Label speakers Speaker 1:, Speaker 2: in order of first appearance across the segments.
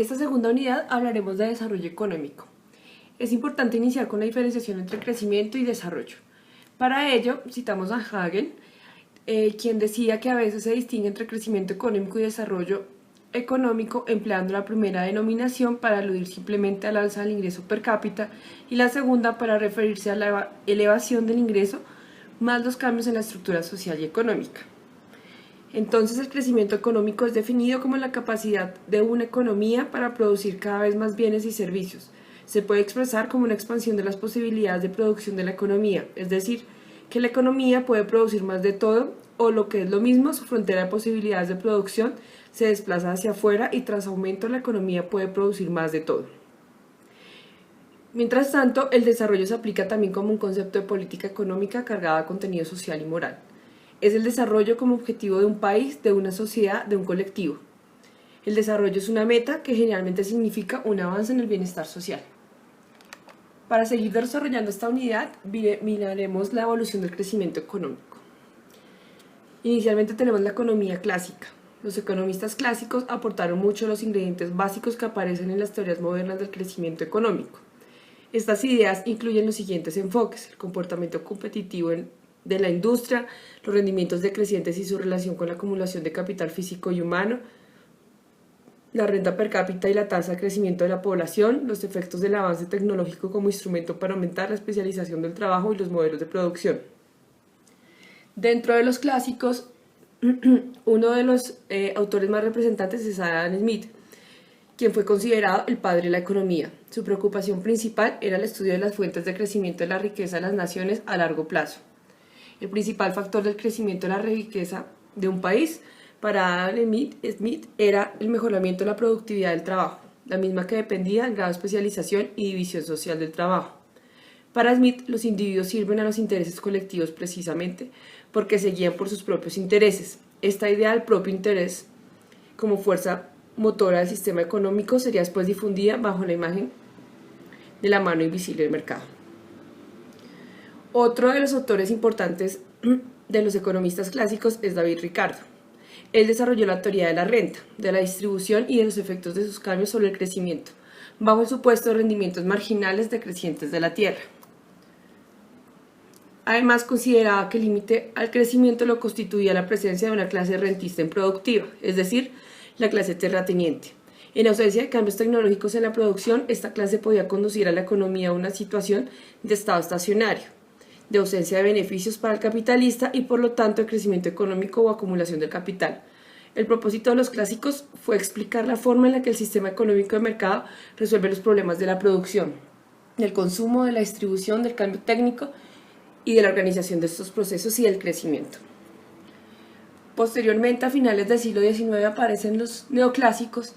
Speaker 1: esta segunda unidad hablaremos de desarrollo económico. Es importante iniciar con la diferenciación entre crecimiento y desarrollo. Para ello, citamos a Hegel, quien decía que a veces se distingue entre crecimiento económico y desarrollo económico, empleando la primera denominación para aludir simplemente al alza del ingreso per cápita y la segunda para referirse a la elevación del ingreso más los cambios en la estructura social y económica. Entonces, el crecimiento económico es definido como la capacidad de una economía para producir cada vez más bienes y servicios. Se puede expresar como una expansión de las posibilidades de producción de la economía, es decir, que la economía puede producir más de todo, o lo que es lo mismo, su frontera de posibilidades de producción se desplaza hacia afuera y tras aumento la economía puede producir más de todo. Mientras tanto, el desarrollo se aplica también como un concepto de política económica cargada de contenido social y moral. Es el desarrollo como objetivo de un país, de una sociedad, de un colectivo. El desarrollo es una meta que generalmente significa un avance en el bienestar social. Para seguir desarrollando esta unidad, miraremos la evolución del crecimiento económico. Inicialmente tenemos la economía clásica. Los economistas clásicos aportaron mucho los ingredientes básicos que aparecen en las teorías modernas del crecimiento económico. Estas ideas incluyen los siguientes enfoques: el comportamiento competitivo de la industria, los rendimientos decrecientes y su relación con la acumulación de capital físico y humano, la renta per cápita y la tasa de crecimiento de la población, los efectos del avance tecnológico como instrumento para aumentar la especialización del trabajo y los modelos de producción. Dentro de los clásicos, uno de los autores más representantes es Adam Smith, quien fue considerado el padre de la economía. Su preocupación principal era el estudio de las fuentes de crecimiento de la riqueza de las naciones a largo plazo. El principal factor del crecimiento de la riqueza de un país para Adam Smith era el mejoramiento de la productividad del trabajo, la misma que dependía del grado de especialización y división social del trabajo. Para Smith, los individuos sirven a los intereses colectivos precisamente porque se guían por sus propios intereses. Esta idea del propio interés como fuerza motora del sistema económico sería después difundida bajo la imagen de la mano invisible del mercado. Otro de los autores importantes de los economistas clásicos es David Ricardo. Él desarrolló la teoría de la renta, de la distribución y de los efectos de sus cambios sobre el crecimiento, bajo el supuesto de rendimientos marginales decrecientes de la tierra. Además, consideraba que el límite al crecimiento lo constituía la presencia de una clase rentista improductiva, es decir, la clase terrateniente. En ausencia de cambios tecnológicos en la producción, esta clase podía conducir a la economía a una situación de estado estacionario, de ausencia de beneficios para el capitalista y por lo tanto de crecimiento económico o acumulación del capital. El propósito de los clásicos fue explicar la forma en la que el sistema económico de mercado resuelve los problemas de la producción, del consumo, de la distribución, del cambio técnico y de la organización de estos procesos y del crecimiento. Posteriormente, a finales del siglo XIX, aparecen los neoclásicos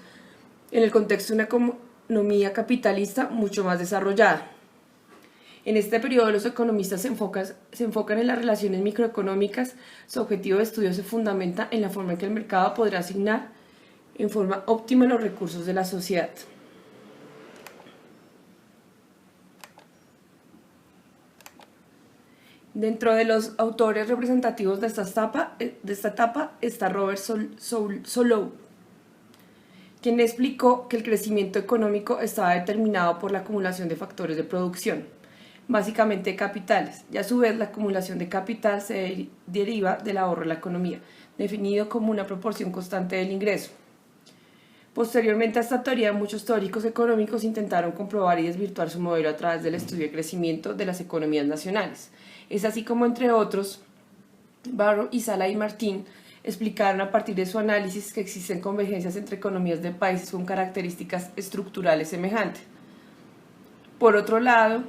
Speaker 1: en el contexto de una economía capitalista mucho más desarrollada. En este periodo, los economistas se enfocan en las relaciones microeconómicas. Su objetivo de estudio se fundamenta en la forma en que el mercado podrá asignar en forma óptima los recursos de la sociedad. Dentro de los autores representativos de esta etapa está Robert Solow, quien explicó que el crecimiento económico estaba determinado por la acumulación de factores de producción, básicamente capitales, y a su vez la acumulación de capital se deriva del ahorro de la economía, definido como una proporción constante del ingreso. Posteriormente a esta teoría, muchos teóricos económicos intentaron comprobar y desvirtuar su modelo a través del estudio de crecimiento de las economías nacionales. Es así como, entre otros, Barrow y Sala y Martín explicaron a partir de su análisis que existen convergencias entre economías de países con características estructurales semejantes. Por otro lado,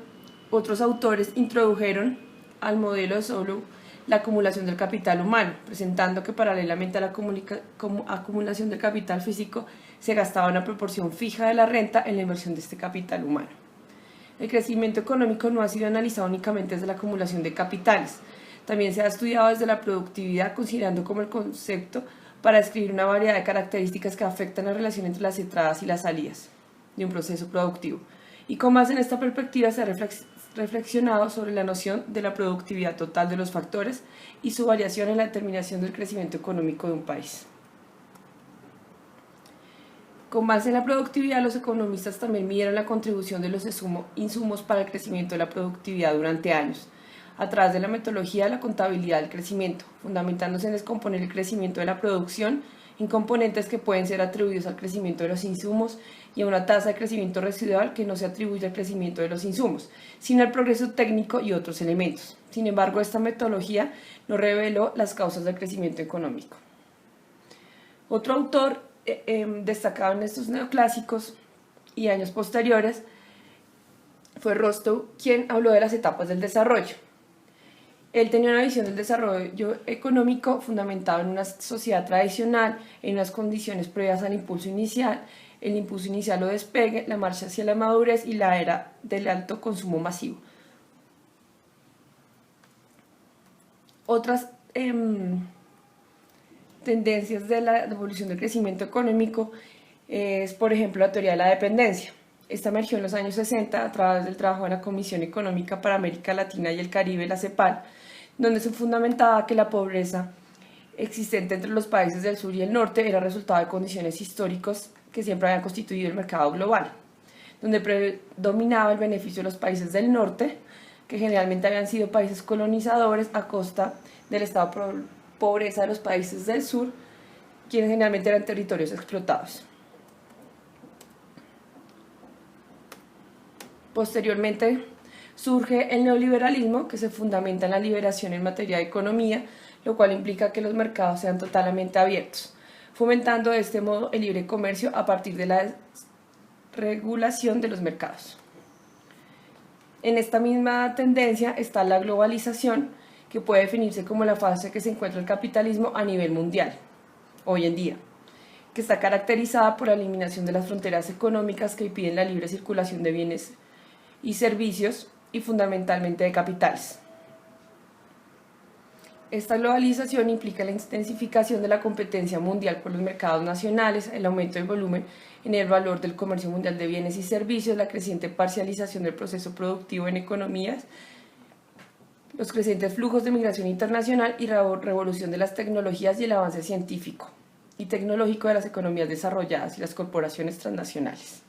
Speaker 1: otros autores introdujeron al modelo de Solow la acumulación del capital humano, presentando que paralelamente a la acumulación del capital físico se gastaba una proporción fija de la renta en la inversión de este capital humano. El crecimiento económico no ha sido analizado únicamente desde la acumulación de capitales, también se ha estudiado desde la productividad, considerando como el concepto para describir una variedad de características que afectan la relación entre las entradas y las salidas de un proceso productivo. Y con más en esta perspectiva se ha reflexionado sobre la noción de la productividad total de los factores y su variación en la determinación del crecimiento económico de un país. Con base en la productividad, los economistas también midieron la contribución de los insumos para el crecimiento de la productividad durante años, a través de la metodología de la contabilidad del crecimiento, fundamentándose en descomponer el crecimiento de la producción en componentes que pueden ser atribuidos al crecimiento de los insumos y a una tasa de crecimiento residual que no se atribuye al crecimiento de los insumos, sino al progreso técnico y otros elementos. Sin embargo, esta metodología no reveló las causas del crecimiento económico. Otro autor destacado en estos neoclásicos y años posteriores fue Rostow, quien habló de las etapas del desarrollo. Él tenía una visión del desarrollo económico fundamentado en una sociedad tradicional, en unas condiciones previas al impulso inicial, el impulso inicial o despegue, la marcha hacia la madurez y la era del alto consumo masivo. Otras tendencias de la evolución del crecimiento económico es, por ejemplo, la teoría de la dependencia. Esta emergió en los años 60 a través del trabajo de la Comisión Económica para América Latina y el Caribe, la CEPAL, donde se fundamentaba que la pobreza existente entre los países del sur y el norte era resultado de condiciones históricas que siempre habían constituido el mercado global, donde predominaba el beneficio de los países del norte, que generalmente habían sido países colonizadores a costa del estado de pobreza de los países del sur, quienes generalmente eran territorios explotados. Posteriormente surge el neoliberalismo, que se fundamenta en la liberación en materia de economía, lo cual implica que los mercados sean totalmente abiertos, fomentando de este modo el libre comercio a partir de la regulación de los mercados. En esta misma tendencia está la globalización, que puede definirse como la fase que se encuentra el capitalismo a nivel mundial, hoy en día, que está caracterizada por la eliminación de las fronteras económicas que impiden la libre circulación de bienes y servicios y fundamentalmente de capitales. Esta globalización implica la intensificación de la competencia mundial por los mercados nacionales, el aumento del volumen en el valor del comercio mundial de bienes y servicios, la creciente parcialización del proceso productivo en economías, los crecientes flujos de migración internacional y la revolución de las tecnologías y el avance científico y tecnológico de las economías desarrolladas y las corporaciones transnacionales.